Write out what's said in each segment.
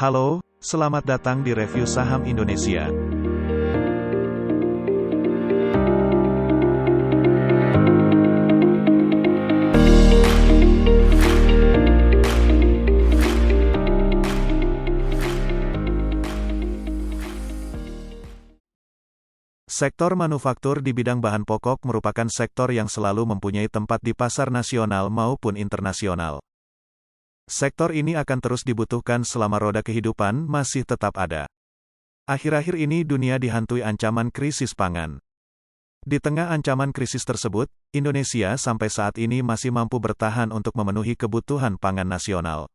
Halo, selamat datang di review saham Indonesia. Sektor manufaktur di bidang bahan pokok merupakan sektor yang selalu mempunyai tempat di pasar nasional maupun internasional. Sektor ini akan terus dibutuhkan selama roda kehidupan masih tetap ada. Akhir-akhir ini dunia dihantui ancaman krisis pangan. Di tengah ancaman krisis tersebut, Indonesia sampai saat ini masih mampu bertahan untuk memenuhi kebutuhan pangan nasional.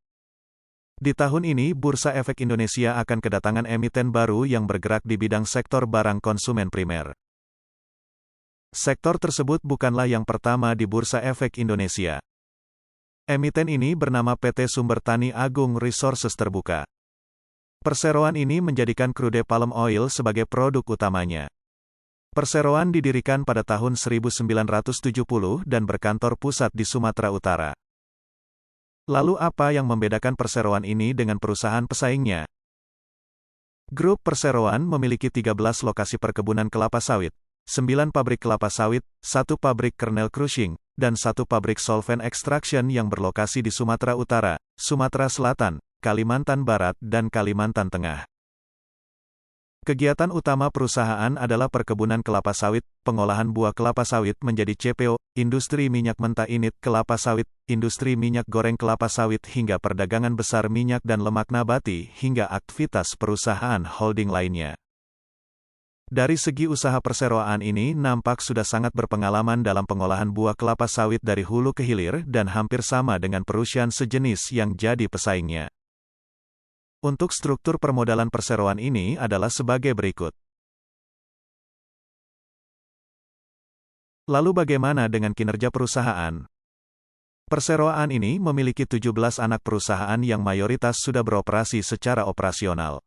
Di tahun ini, Bursa Efek Indonesia akan kedatangan emiten baru yang bergerak di bidang sektor barang konsumen primer. Sektor tersebut bukanlah yang pertama di Bursa Efek Indonesia. Emiten ini bernama PT Sumber Tani Agung Resources Terbuka. Perseroan ini menjadikan crude palm oil sebagai produk utamanya. Perseroan didirikan pada tahun 1970 dan berkantor pusat di Sumatera Utara. Lalu apa yang membedakan perseroan ini dengan perusahaan pesaingnya? Grup Perseroan memiliki 13 lokasi perkebunan kelapa sawit, 9 pabrik kelapa sawit, 1 pabrik kernel crushing, dan 1 pabrik solvent extraction yang berlokasi di Sumatera Utara, Sumatera Selatan, Kalimantan Barat, dan Kalimantan Tengah. Kegiatan utama perusahaan adalah perkebunan kelapa sawit, pengolahan buah kelapa sawit menjadi CPO, industri minyak mentah init kelapa sawit, industri minyak goreng kelapa sawit hingga perdagangan besar minyak dan lemak nabati hingga aktivitas perusahaan holding lainnya. Dari segi usaha perseroan ini nampak sudah sangat berpengalaman dalam pengolahan buah kelapa sawit dari hulu ke hilir dan hampir sama dengan perusahaan sejenis yang jadi pesaingnya. Untuk struktur permodalan perseroan ini adalah sebagai berikut. Lalu bagaimana dengan kinerja perusahaan? Perseroan ini memiliki 17 anak perusahaan yang mayoritas sudah beroperasi secara operasional.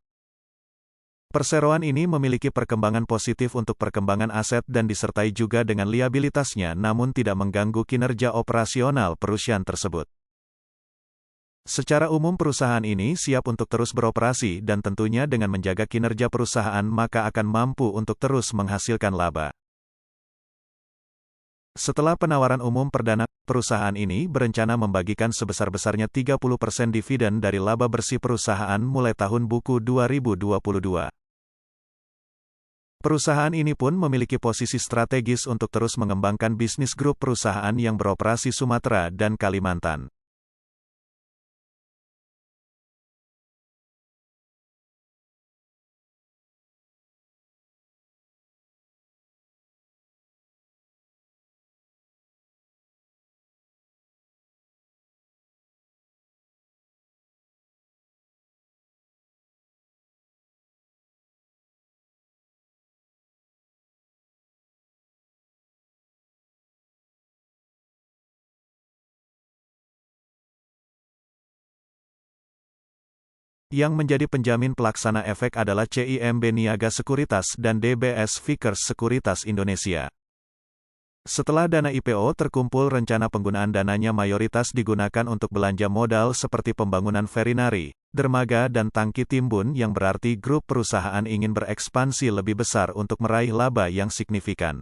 Perseroan ini memiliki perkembangan positif untuk perkembangan aset dan disertai juga dengan liabilitasnya namun tidak mengganggu kinerja operasional perusahaan tersebut. Secara umum perusahaan ini siap untuk terus beroperasi dan tentunya dengan menjaga kinerja perusahaan maka akan mampu untuk terus menghasilkan laba. Setelah penawaran umum perdana, perusahaan ini berencana membagikan sebesar-besarnya 30% dividen dari laba bersih perusahaan mulai tahun buku 2022. Perusahaan ini pun memiliki posisi strategis untuk terus mengembangkan bisnis grup perusahaan yang beroperasi Sumatera dan Kalimantan. Yang menjadi penjamin pelaksana efek adalah CIMB Niaga Sekuritas dan DBS Vickers Sekuritas Indonesia. Setelah dana IPO terkumpul rencana penggunaan dananya mayoritas digunakan untuk belanja modal seperti pembangunan Ferinari, dermaga dan tangki timbun yang berarti grup perusahaan ingin berekspansi lebih besar untuk meraih laba yang signifikan.